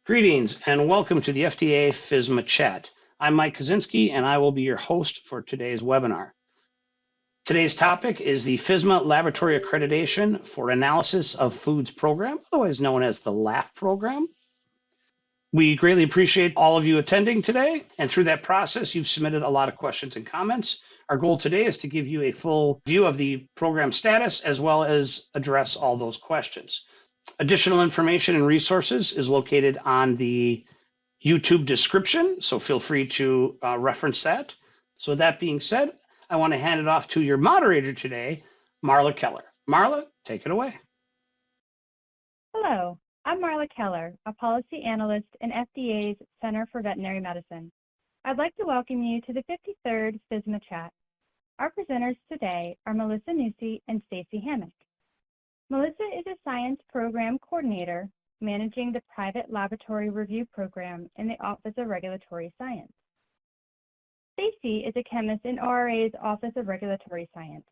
Greetings and welcome to the FDA FSMA chat. I'm Mike Kaczynski and I will be your host for today's webinar. Today's topic is the FSMA Laboratory Accreditation for Analysis of Foods Program, otherwise known as the LAAF Program. We greatly appreciate all of you attending today, and through that process, you've submitted a lot of questions and comments. Our goal today is to give you a full view of the program status as well as address all those questions. Additional information and resources is located on the YouTube description, so feel free to reference that. So that being said, I want to hand it off to your moderator today, Marla Keller. Marla, take it away. Hello, I'm Marla Keller, a policy analyst in FDA's Center for Veterinary Medicine. I'd like to welcome you to the 53rd FSMA chat. Our presenters today are Melissa Nussi and Stacy Hammock. Melissa is a science program coordinator managing the private laboratory review program in the Office of Regulatory Science. Stacy is a chemist in ORA's Office of Regulatory Science.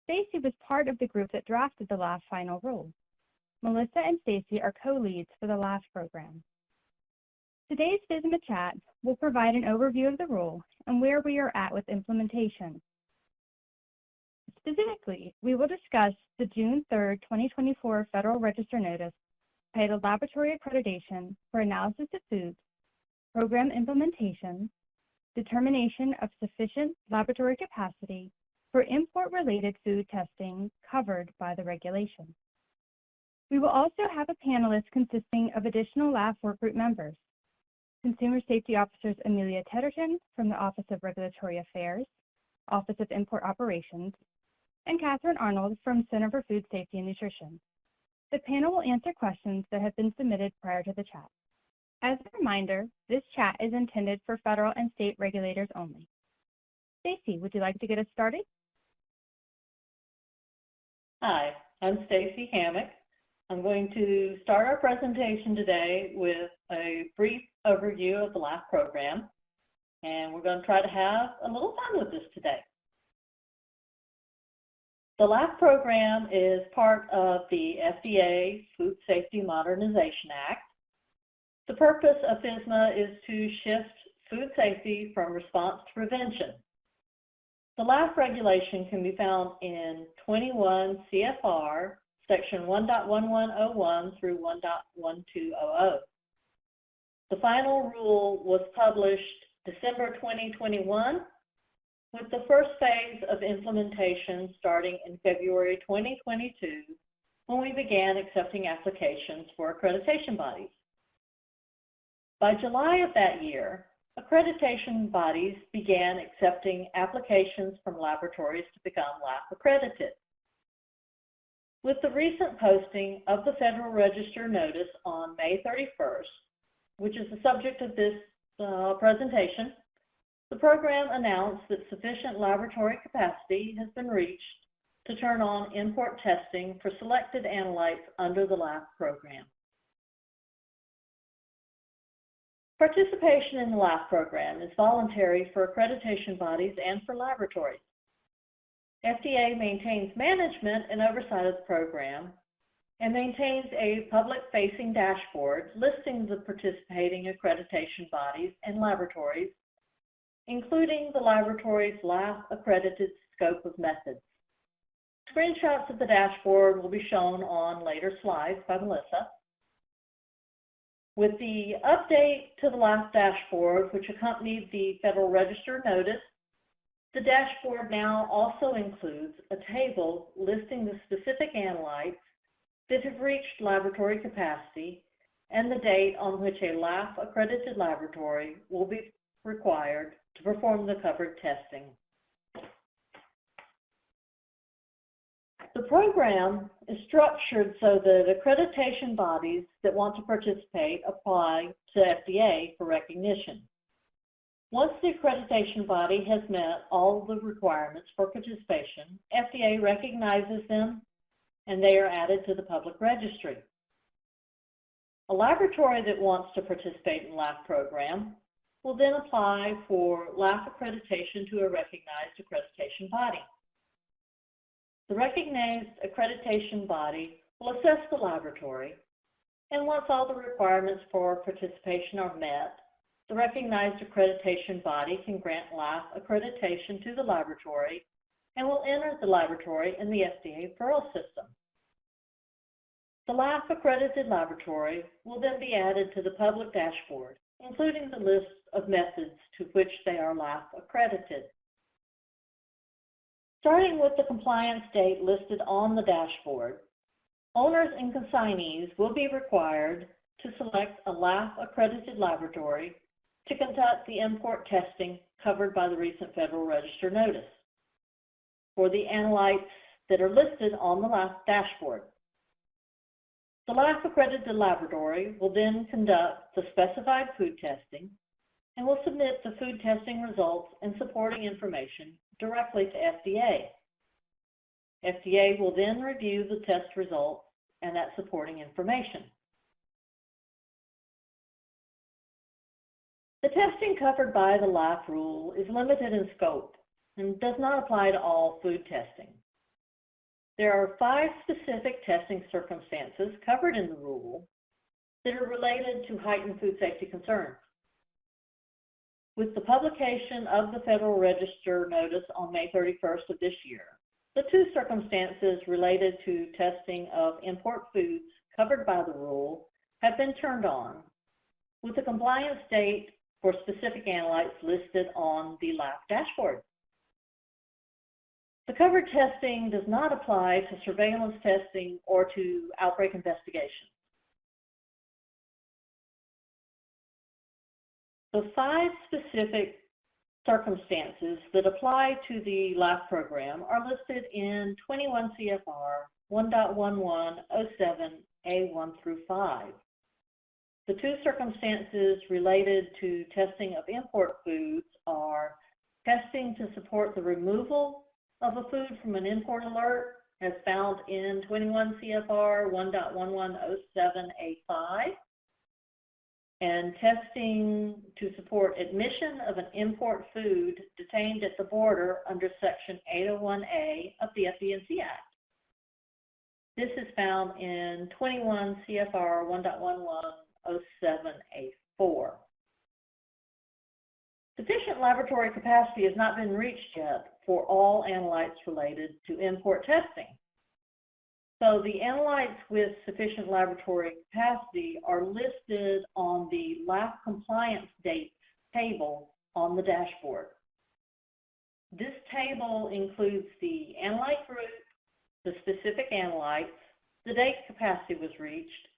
Stacy was part of the group that drafted the LAAF final rule. Melissa and Stacy are co-leads for the LAAF program. Today's FSMA chat will provide an overview of the rule and where we are at with implementation. Specifically, we will discuss the June 3, 2024 Federal Register Notice titled Laboratory Accreditation for Analysis of Foods, Program Implementation, Determination of Sufficient Laboratory Capacity for Import-Related Food Testing covered by the regulation. We will also have a panelist consisting of additional LAAF workgroup members, Consumer Safety Officers Amelia Tedderton from the Office of Regulatory Affairs, Office of Import Operations, and Catherine Arnold from Center for Food Safety and Nutrition. The panel will answer questions that have been submitted prior to the chat. As a reminder, this chat is intended for federal and state regulators only. Stacy, would you like to get us started? Hi, I'm Stacy Hammock. I'm going to start our presentation today with a brief overview of the LAAF program, and we're going to try to have a little fun with this today. The LAAF program is part of the FDA Food Safety Modernization Act. The purpose of FSMA is to shift food safety from response to prevention. The LAAF regulation can be found in 21 CFR Section 1.1101 through 1.1200. The final rule was published December 2021, with the first phase of implementation starting in February 2022, when we began accepting applications for accreditation bodies. By July of that year, accreditation bodies began accepting applications from laboratories to become LAAF-accredited. With the recent posting of the Federal Register Notice on May 31st, which is the subject of this presentation, the program announced that sufficient laboratory capacity has been reached to turn on import testing for selected analytes under the LAAF program. Participation in the LAAF program is voluntary for accreditation bodies and for laboratories. FDA maintains management and oversight of the program and maintains a public-facing dashboard listing the participating accreditation bodies and laboratories, including the laboratory's LAAF-accredited scope of methods. Screenshots of the dashboard will be shown on later slides by Melissa. With the update to the LAAF dashboard, which accompanied the Federal Register Notice, the dashboard now also includes a table listing the specific analytes that have reached laboratory capacity and the date on which a LAAF-accredited laboratory will be required to perform the covered testing. The program is structured so that accreditation bodies that want to participate apply to FDA for recognition. Once the accreditation body has met all the requirements for participation, FDA recognizes them and they are added to the public registry. A laboratory that wants to participate in the LAAF program will then apply for LAAF accreditation to a recognized accreditation body. The recognized accreditation body will assess the laboratory And once all the requirements for participation are met, the recognized accreditation body can grant LAAF accreditation to the laboratory and will enter the laboratory in the FDA referral system. The LAAF-accredited laboratory will then be added to the public dashboard, including the list of methods to which they are LAAF accredited. Starting with the compliance date listed on the dashboard, owners and consignees will be required to select a LAAF accredited laboratory to conduct the import testing covered by the recent Federal Register notice for the analytes that are listed on the LAAF dashboard. The LAAF accredited laboratory will then conduct the specified food testing and will submit the food testing results and supporting information directly to FDA. FDA will then review the test results and that supporting information. The testing covered by the LAAF rule is limited in scope and does not apply to all food testing. There are 5 specific testing circumstances covered in the rule that are related to heightened food safety concerns. With the publication of the Federal Register notice on May 31st of this year, the 2 circumstances related to testing of import foods covered by the rule have been turned on, with the compliance date for specific analytes listed on the LAAF dashboard. The covered testing does not apply to surveillance testing or to outbreak investigation. The 5 specific circumstances that apply to the LAAF program are listed in 21 CFR 1.1107A1 through 5. The 2 circumstances related to testing of import foods are testing to support the removal of a food from an import alert as found in 21 CFR 1.1107A5, and testing to support admission of an import food detained at the border under Section 801A of the FD&C Act. This is found in 21 CFR 1.1107A4. Sufficient laboratory capacity has not been reached yet for all analytes related to import testing. So the analytes with sufficient laboratory capacity are listed on the LAAF compliance dates table on the dashboard. This table includes the analyte group, the specific analytes, the date capacity was reached,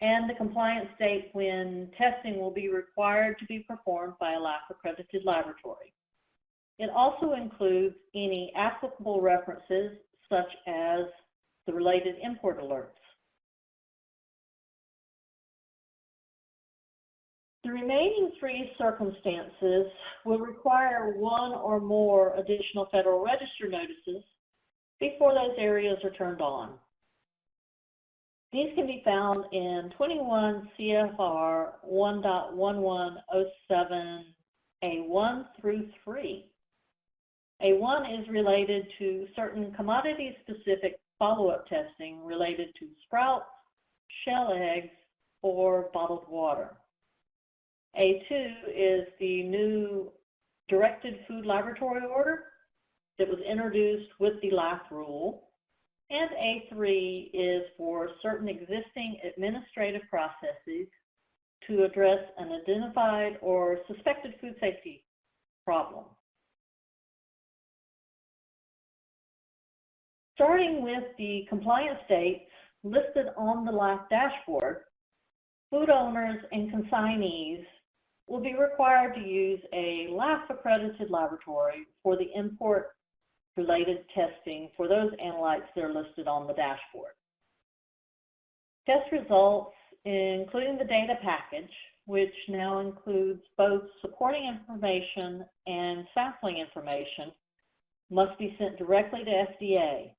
and the compliance date when testing will be required to be performed by a LAAF accredited laboratory. It also includes any applicable references such as the related import alerts. The remaining 3 circumstances will require 1 or more additional Federal Register notices before those areas are turned on. These can be found in 21 CFR 1.1107A1 through 3. A1 is related to certain commodity-specific follow-up testing related to sprouts, shell eggs, or bottled water. A2 is the new Directed Food Laboratory Order that was introduced with the LAAF rule. And A3 is for certain existing administrative processes to address an identified or suspected food safety problem. Starting with the compliance dates listed on the LAAF dashboard, food owners and consignees will be required to use a LAAF accredited laboratory for the import related testing for those analytes that are listed on the dashboard. Test results, including the data package, which now includes both supporting information and sampling information, must be sent directly to FDA.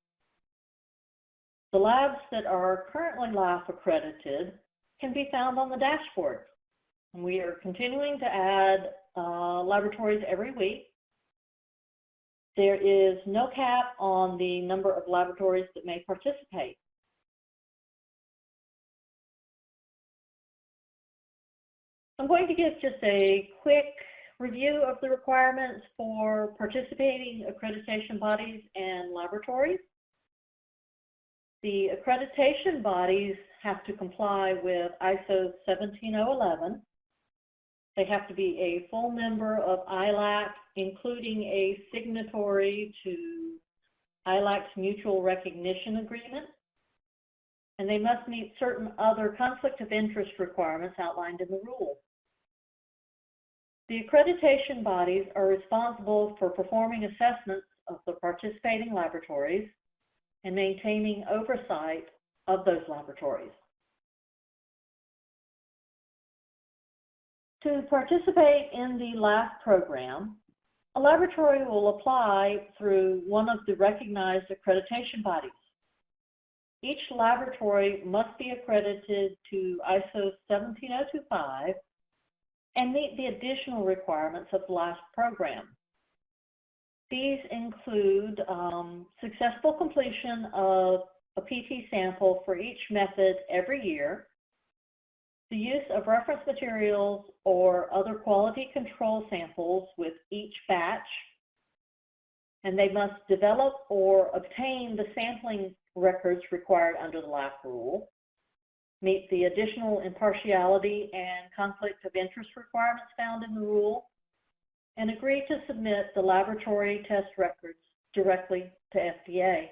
The labs that are currently LAAF accredited can be found on the dashboard. And we are continuing to add laboratories every week. There is no cap on the number of laboratories that may participate. I'm going to give just a quick review of the requirements for participating accreditation bodies and laboratories. The accreditation bodies have to comply with ISO 17011. They have to be a full member of ILAC, including a signatory to ILAC's mutual recognition agreement. And they must meet certain other conflict of interest requirements outlined in the rule. The accreditation bodies are responsible for performing assessments of the participating laboratories and maintaining oversight of those laboratories. To participate in the LAAF program, a laboratory will apply through one of the recognized accreditation bodies. Each laboratory must be accredited to ISO 17025 and meet the additional requirements of the LAAF program. These include successful completion of a PT sample for each method every year, the use of reference materials or other quality control samples with each batch, and they must develop or obtain the sampling records required under the LAAF rule, meet the additional impartiality and conflict of interest requirements found in the rule, and agree to submit the laboratory test records directly to FDA.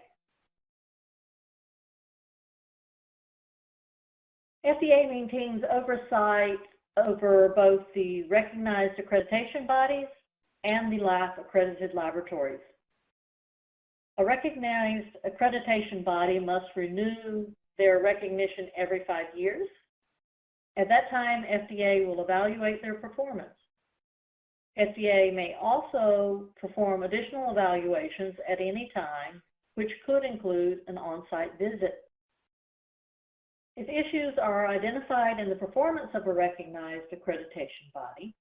FDA maintains oversight over both the recognized accreditation bodies and the LAAF-accredited laboratories. A recognized accreditation body must renew their recognition every 5 years. At that time, FDA will evaluate their performance. FDA may also perform additional evaluations at any time, which could include an on-site visit. If issues are identified in the performance of a recognized accreditation body,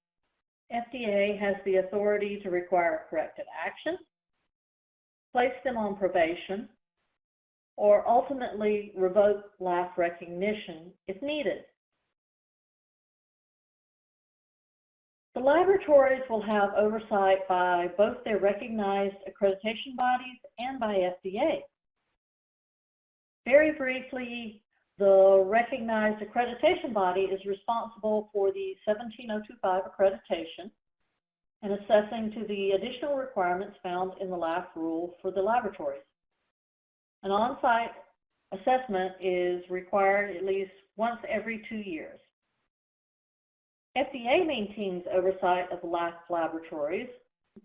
FDA has the authority to require corrective action, place them on probation, or ultimately revoke LAAF recognition if needed. The laboratories will have oversight by both their recognized accreditation bodies and by FDA. Very briefly, the recognized accreditation body is responsible for the 17025 accreditation and assessing to the additional requirements found in the LAAF rule for the laboratories. An on-site assessment is required at least once every 2 years. FDA maintains oversight of the LAAF laboratories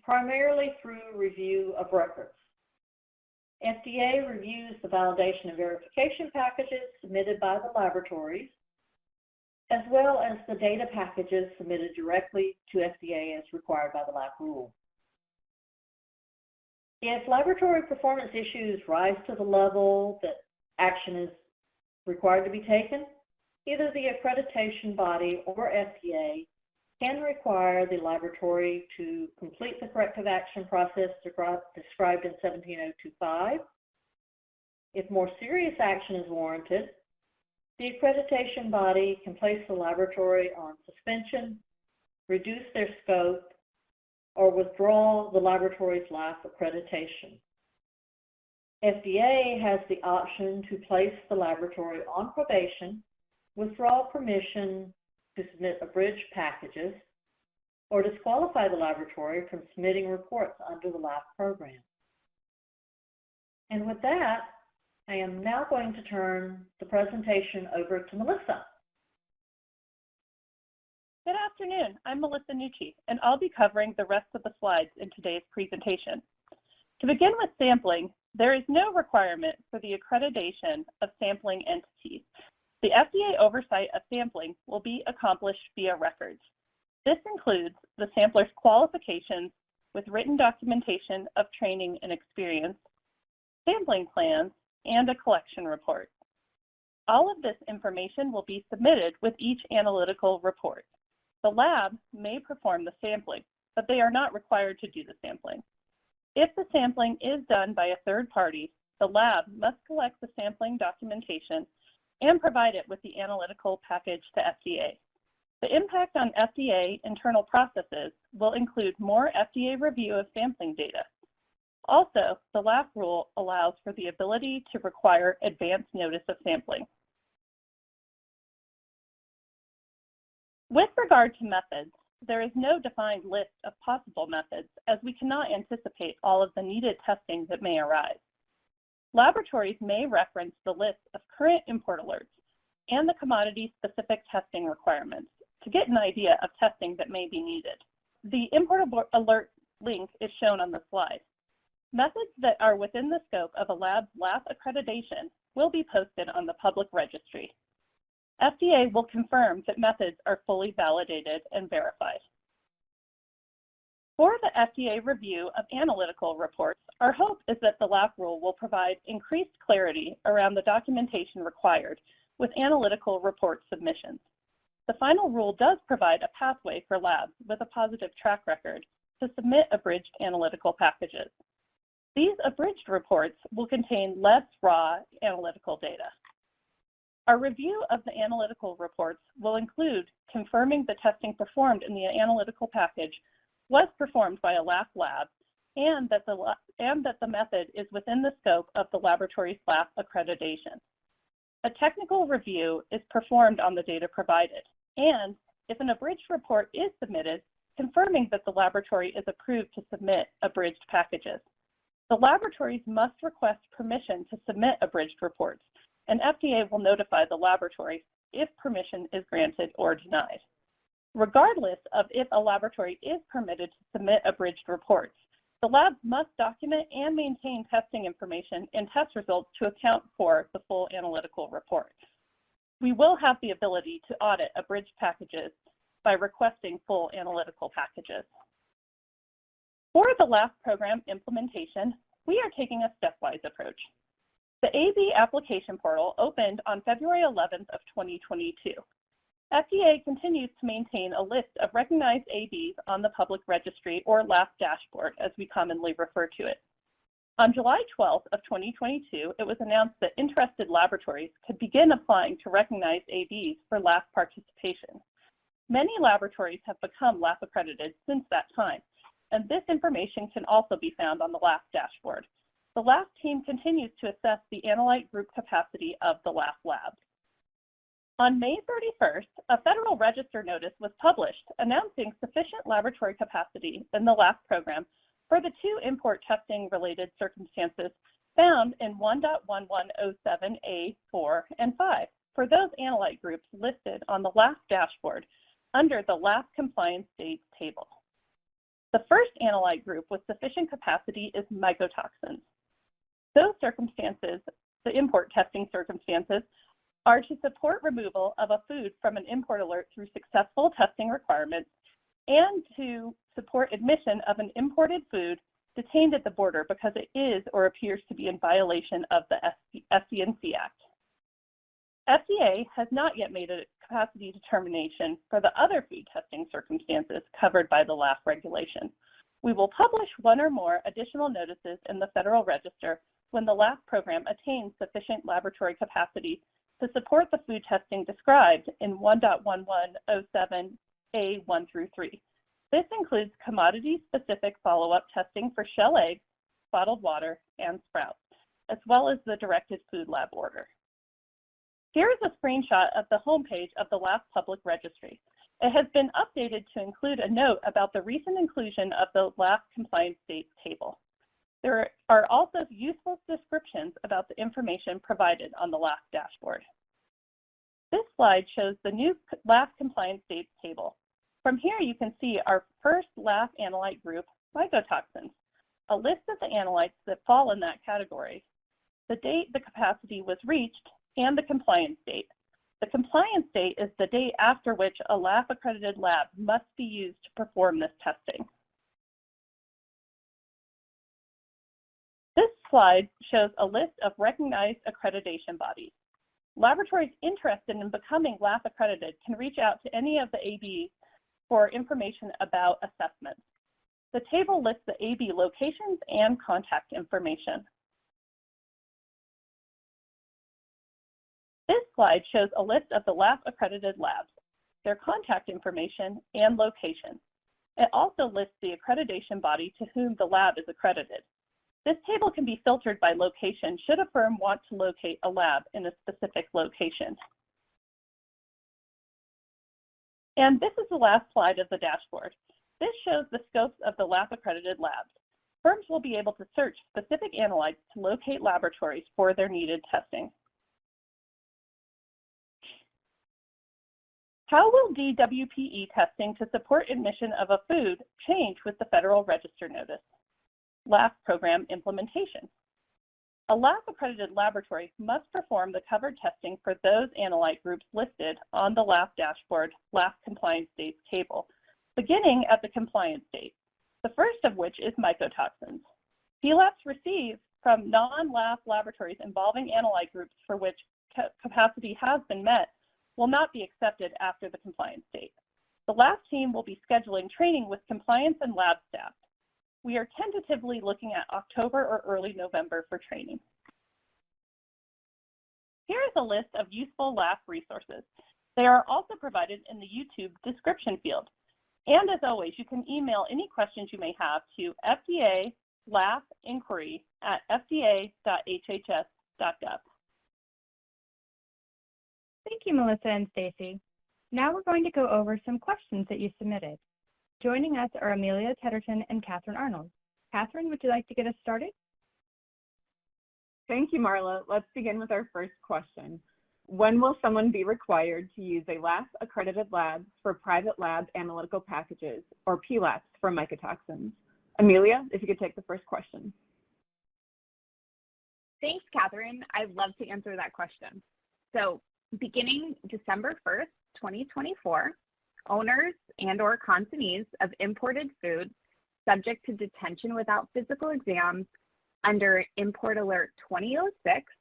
primarily through review of records. FDA reviews the validation and verification packages submitted by the laboratories, as well as the data packages submitted directly to FDA as required by the LAAF rule. If laboratory performance issues rise to the level that action is required to be taken, either the accreditation body or FDA can require the laboratory to complete the corrective action process described in 17025. If more serious action is warranted, the accreditation body can place the laboratory on suspension, reduce their scope, or withdraw the laboratory's LAAF accreditation. FDA has the option to place the laboratory on probation, withdraw permission to submit abridged packages, or disqualify the laboratory from submitting reports under the LAAF program. And with that, I am now going to turn the presentation over to Melissa. Good afternoon. I'm Melissa Nucci, and I'll be covering the rest of the slides in today's presentation. To begin with sampling, there is no requirement for the accreditation of sampling entities. The FDA oversight of sampling will be accomplished via records. This includes the sampler's qualifications with written documentation of training and experience, sampling plans, and a collection report. All of this information will be submitted with each analytical report. The lab may perform the sampling, but they are not required to do the sampling. If the sampling is done by a third party, the lab must collect the sampling documentation and provide it with the analytical package to FDA. The impact on FDA internal processes will include more FDA review of sampling data. Also, the LAAF rule allows for the ability to require advance notice of sampling. With regard to methods, there is no defined list of possible methods as we cannot anticipate all of the needed testing that may arise. Laboratories may reference the list of current import alerts and the commodity-specific testing requirements to get an idea of testing that may be needed. The import alert link is shown on the slide. Methods that are within the scope of a lab's LAAF accreditation will be posted on the public registry. FDA will confirm that methods are fully validated and verified. For the FDA review of analytical reports, our hope is that the LAAF rule will provide increased clarity around the documentation required with analytical report submissions. The final rule does provide a pathway for labs with a positive track record to submit abridged analytical packages. These abridged reports will contain less raw analytical data. Our review of the analytical reports will include confirming the testing performed in the analytical package was performed by a LAAF lab and that the method is within the scope of the laboratory's LAAF accreditation. A technical review is performed on the data provided, and if an abridged report is submitted, confirming that the laboratory is approved to submit abridged packages. The laboratories must request permission to submit abridged reports, and FDA will notify the laboratory if permission is granted or denied. Regardless of if a laboratory is permitted to submit abridged reports, the labs must document and maintain testing information and test results to account for the full analytical report. We will have the ability to audit abridged packages by requesting full analytical packages. For the LAAF program implementation, we are taking a stepwise approach. The AB application portal opened on February 11th of 2022. FDA continues to maintain a list of recognized ABs on the public registry or LAAF dashboard, as we commonly refer to it. On July 12th of 2022, it was announced that interested laboratories could begin applying to recognized ABs for LAAF participation. Many laboratories have become LAAF accredited since that time, and this information can also be found on the LAAF dashboard. The LAAF team continues to assess the analyte group capacity of the LAAF labs. On May 31st, a Federal Register notice was published announcing sufficient laboratory capacity in the LAAF program for the two import testing-related circumstances found in 1.1107A4 and 5 for those analyte groups listed on the LAAF dashboard under the LAAF compliance dates table. The first analyte group with sufficient capacity is mycotoxins. Those circumstances, the import testing circumstances, are to support removal of a food from an import alert through successful testing requirements and to support admission of an imported food detained at the border because it is or appears to be in violation of the SCNC Act. FDA has not yet made a capacity determination for the other food testing circumstances covered by the LAAF regulation. We will publish one or more additional notices in the Federal Register when the LAAF program attains sufficient laboratory capacity to support the food testing described in 1.1107A1 through 3. This includes commodity-specific follow-up testing for shell eggs, bottled water, and sprouts, as well as the directed food lab order. Here is a screenshot of the homepage of the LAAF Public Registry. It has been updated to include a note about the recent inclusion of the LAAF compliance dates table. There are also useful descriptions about the information provided on the LAAF dashboard. This slide shows the new LAAF compliance dates table. From here you can see our first LAAF analyte group, mycotoxins, a list of the analytes that fall in that category, the date the capacity was reached, and the compliance date. The compliance date is the date after which a LAAF accredited lab must be used to perform this testing. This slide shows a list of recognized accreditation bodies. Laboratories interested in becoming LAAF accredited can reach out to any of the ABs for information about assessments. The table lists the AB locations and contact information. This slide shows a list of the LAAF accredited labs. their contact information, and location. It also lists the accreditation body to whom the lab is accredited. This table can be filtered by location should a firm want to locate a lab in a specific location. And this is the last slide of the dashboard. This shows the scopes of the LAAF-accredited labs. Firms will be able to search specific analytes to locate laboratories for their needed testing. How will DWPE testing to support admission of a food change with the Federal Register Notice? LAAF Program implementation. A LAAF-accredited laboratory must perform the covered testing for those analyte groups listed on the LAAF dashboard LAAF compliance dates table, beginning at the compliance date, the first of which is mycotoxins. PLAFs received from non-LAAF laboratories involving analyte groups for which capacity has been met will not be accepted after the compliance date. The LAAF team will be scheduling training with compliance and lab staff. We are tentatively looking at October or early November for training. Here is a list of useful LAAF resources. They are also provided in the YouTube description field. And as always, you can email any questions you may have to fda-laafinquiry@fda.hhs.gov. Thank you, Melissa and Stacy. Now we're going to go over some questions that you submitted. Joining us are Amelia Tedderton and Catherine Arnold. Catherine, would you like to get us started? Thank you, Marla. Let's begin with our first question. When will someone be required to use a LAAF-accredited lab for private lab analytical packages, or PLAPs, for mycotoxins? Amelia, if you could take the first question. Thanks, Catherine. I'd love to answer that question. So, beginning December 1st, 2024, owners and/or consignees of imported food subject to detention without physical exams under Import Alert 2006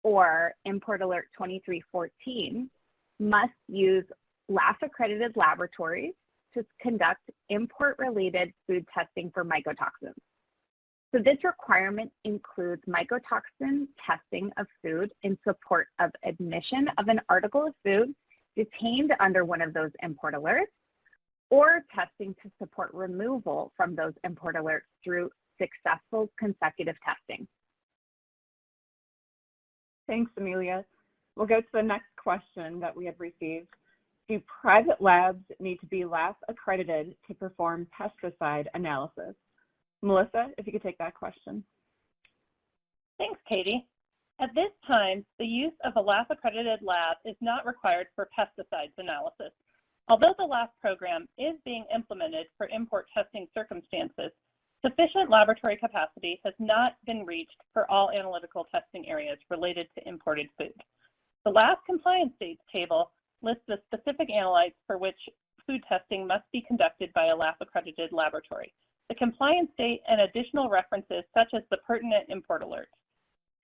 or Import Alert 2314 must use LAAF-accredited laboratories to conduct import-related food testing for mycotoxins. So this requirement includes mycotoxin testing of food in support of admission of an article of food detained under one of those import alerts, or testing to support removal from those import alerts through successful consecutive testing. Thanks, Amelia. We'll go to the next question that we have received. Do private labs need to be LAAF-accredited to perform pesticide analysis? Melissa, if you could take that question. Thanks, Katie. At this time, the use of a LAAF-accredited lab is not required for pesticides analysis. Although the LAAF program is being implemented for import testing circumstances, sufficient laboratory capacity has not been reached for all analytical testing areas related to imported food. The LAAF compliance dates table lists the specific analytes for which food testing must be conducted by a LAAF-accredited laboratory, the compliance date, and additional references such as the pertinent import alerts.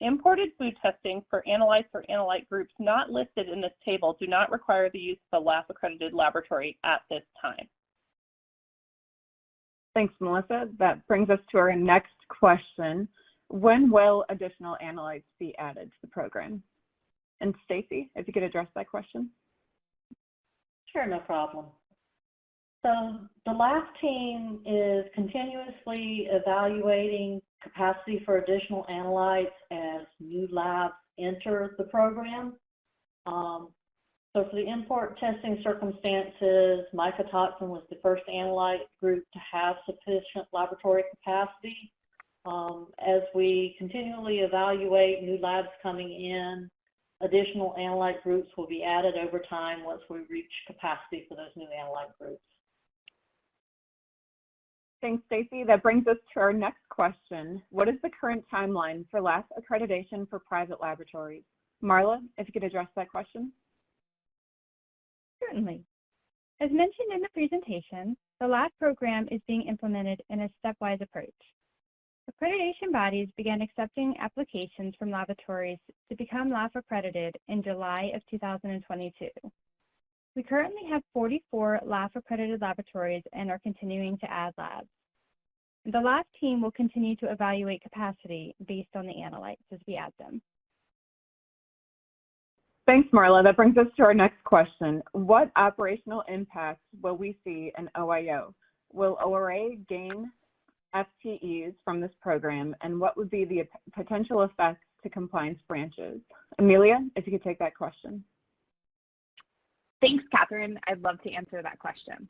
Imported food testing for analytes or analyte groups not listed in this table do not require the use of a LAAF-accredited laboratory at this time. Thanks, Melissa. That brings us to our next question. When will additional analytes be added to the program? And Stacy, if you could address that question. Sure, no problem. So the LAAF team is continuously evaluating capacity for additional analytes as new labs enter the program. So for the import testing circumstances, mycotoxin was the first analyte group to have sufficient laboratory capacity. As we continually evaluate new labs coming in, additional analyte groups will be added over time once we reach capacity for those new analyte groups. Thanks, Stacy. That brings us to our next question. What is the current timeline for LAAF accreditation for private laboratories? Marla, if you could address that question. Certainly. As mentioned in the presentation, the LAAF program is being implemented in a stepwise approach. Accreditation bodies began accepting applications from laboratories to become LAAF accredited in July of 2022. We currently have 44 LAAF accredited laboratories and are continuing to add labs. The LAAF team will continue to evaluate capacity based on the analytes as we add them. Thanks, Marla. That brings us to our next question. What operational impacts will we see in OIO? Will ORA gain FTEs from this program, and what would be the potential effects to compliance branches? Amelia, if you could take that question. Thanks, Catherine. I'd love to answer that question.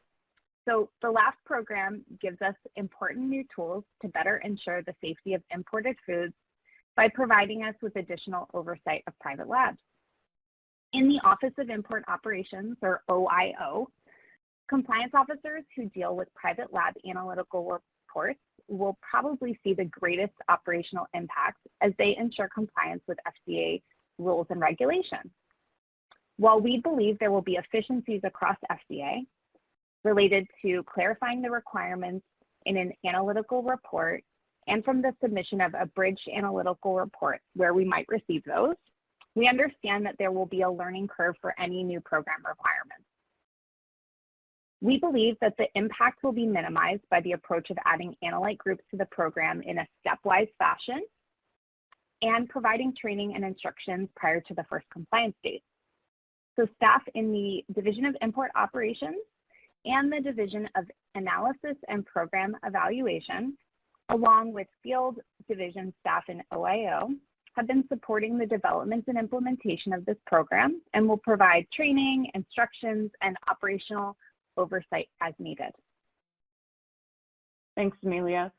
So the LAAF program gives us important new tools to better ensure the safety of imported foods by providing us with additional oversight of private labs. In the Office of Import Operations, or OIO, compliance officers who deal with private lab analytical reports will probably see the greatest operational impact as they ensure compliance with FDA rules and regulations. While we believe there will be efficiencies across FDA related to clarifying the requirements in an analytical report and from the submission of abridged analytical reports where we might receive those, we understand that there will be a learning curve for any new program requirements. We believe that the impact will be minimized by the approach of adding analyte groups to the program in a stepwise fashion and providing training and instructions prior to the first compliance date. So staff in the Division of Import Operations and the Division of Analysis and Program Evaluation, along with field division staff in OIO, have been supporting the development and implementation of this program and will provide training, instructions, and operational oversight as needed. Thanks, Amelia.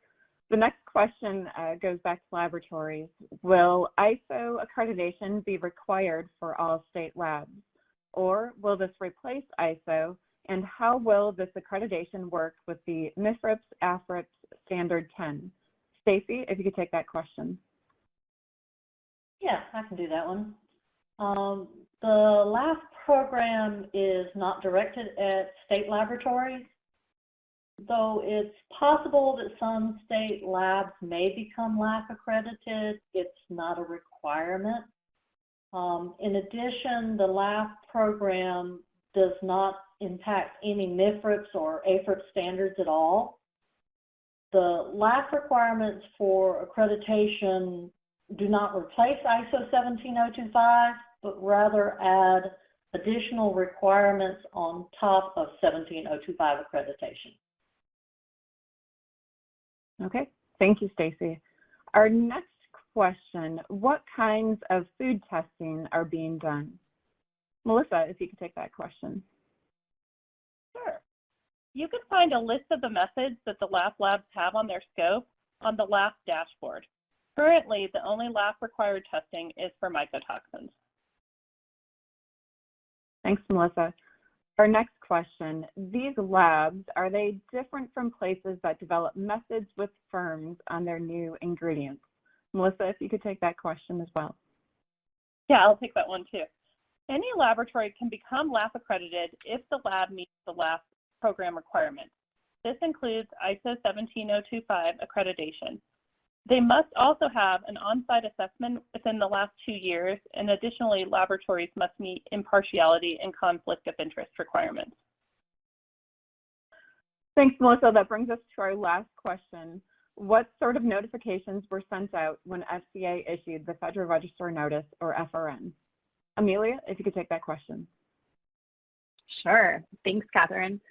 The next question goes back to laboratories. Will ISO accreditation be required for all state labs, or will this replace ISO, and how will this accreditation work with the MIFRIPS Standard 10? Stacy, if you could take that question. Yeah, I can do that one. The LAAF program is not directed at state laboratories, though it's possible that some state labs may become LAAF accredited. It's not a requirement. In addition, the LAAF program does not impact any MIFRIPS or AFRIPS standards at all. The LAAF requirements for accreditation do not replace ISO 17025, but rather add additional requirements on top of 17025 accreditation. Okay, thank you, Stacy. Our next question, what kinds of food testing are being done? Melissa, if you could take that question. Sure. You can find a list of the methods that the LAAF labs have on their scope on the LAAF dashboard. Currently, the only LAAF required testing is for mycotoxins. Thanks, Melissa. Our next question, these labs, are they different from places that develop methods with firms on their new ingredients? Melissa, if you could take that question as well. Yeah, I'll take that one too. Any laboratory can become LAAF accredited if the lab meets the LAAF program requirements. This includes ISO 17025 accreditation. They must also have an on-site assessment within the last 2 years, and additionally, laboratories must meet impartiality and conflict of interest requirements. Thanks, Melissa. That brings us to our last question. What sort of notifications were sent out when FCA issued the Federal Register Notice, or FRN? Amelia, if you could take that question. Sure. Thanks, Catherine.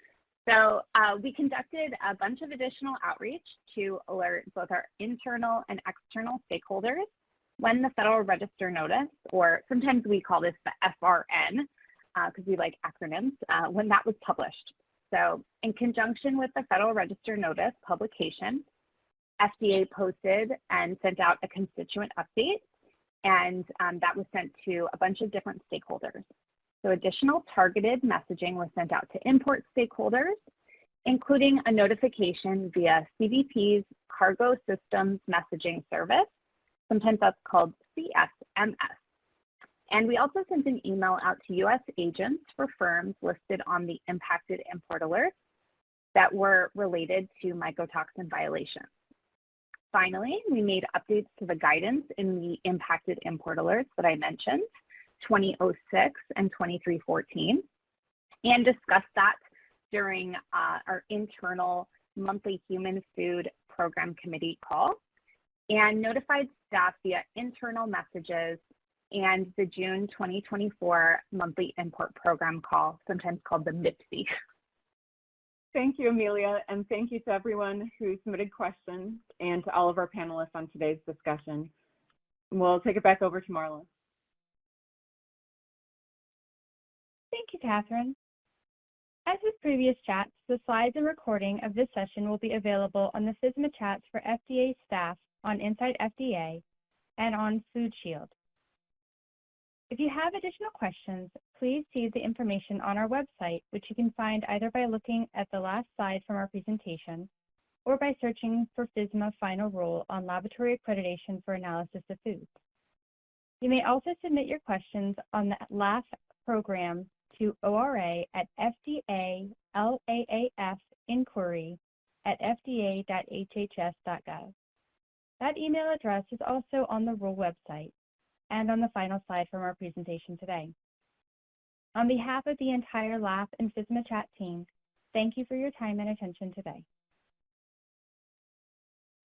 So we conducted a bunch of additional outreach to alert both our internal and external stakeholders when the Federal Register Notice, or sometimes we call this the FRN, because we like acronyms, when that was published. So in conjunction with the Federal Register Notice publication, FDA posted and sent out a constituent update, and that was sent to a bunch of different stakeholders. So additional targeted messaging was sent out to import stakeholders, including a notification via CBP's Cargo Systems Messaging Service. Sometimes that's called CSMS. And we also sent an email out to U.S. agents for firms listed on the impacted import alerts that were related to mycotoxin violations. Finally, we made updates to the guidance in the impacted import alerts that I mentioned, 2006 and 2314, and discussed that during our internal monthly Human Food Program Committee call, and notified staff via internal messages and the June 2024 monthly import program call, sometimes called the MIPSI. Thank you, Amelia, and thank you to everyone who submitted questions and to all of our panelists on today's discussion. We'll take it back over to Marla. Thank you, Catherine. As with previous chats, the slides and recording of this session will be available on the FSMA chats for FDA staff on Inside FDA and on Food Shield. If you have additional questions, please see the information on our website, which you can find either by looking at the last slide from our presentation or by searching for FSMA Final Rule on Laboratory Accreditation for Analysis of Foods. You may also submit your questions on the LAAF Program to ORA at FDA LAAF inquiry at fda.hhs.gov. That email address is also on the Rule website and on the final slide from our presentation today. On behalf of the entire LAAF and FSMA chat team, thank you for your time and attention today.